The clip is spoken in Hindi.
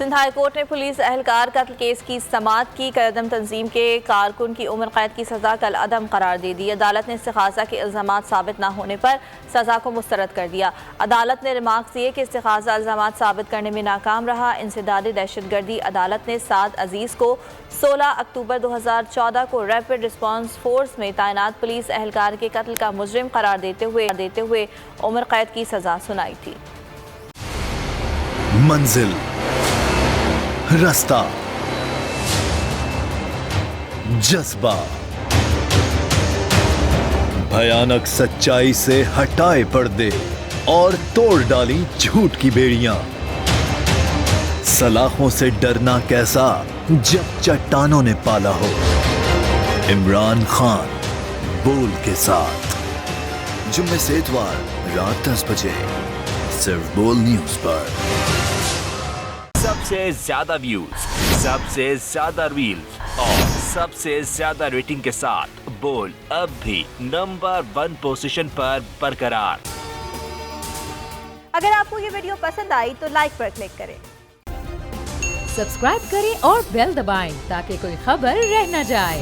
सिंध हाई कोर्ट ने पुलिस एहलकार कत्ल केस की समाअत की। कदम तंजीम के कारकुन की उम्र कैद की सजा कल अदम करार दे दी। अदालत ने इस्तिगासा के इल्जामात साबित न होने पर सजा को मुस्तरद कर दिया। अदालत ने रिमार्क दिए कि इस्तिगासा इल्जामात साबित करने में नाकाम रहा। इंसदादी दहशतगर्दी अदालत ने साद अजीज को 16 अक्टूबर 2014 को रैपिड रिस्पांस फोर्स में तैनात पुलिस एहलकार के कत्ल का मुजरिम करार देते हुए उम्र कैद की सजा सुनाई थी। मंजिल, रास्ता, जज्बा, भयानक सच्चाई से हटाए पर्दे और तोड़ डाली झूठ की बेड़ियां। सलाखों से डरना कैसा जब चट्टानों ने पाला हो। इमरान खान बोल के साथ जुम्मे से इतवार रात 10 बजे सिर्फ बोल न्यूज पर। सबसे ज्यादा व्यूज, सबसे ज्यादा रील्स और सबसे ज्यादा रेटिंग के साथ बोल अब भी नंबर 1 पोजीशन पर बरकरार। अगर आपको ये वीडियो पसंद आई तो लाइक पर क्लिक करें, सब्सक्राइब करें और बेल दबाएं ताकि कोई खबर रह न जाए।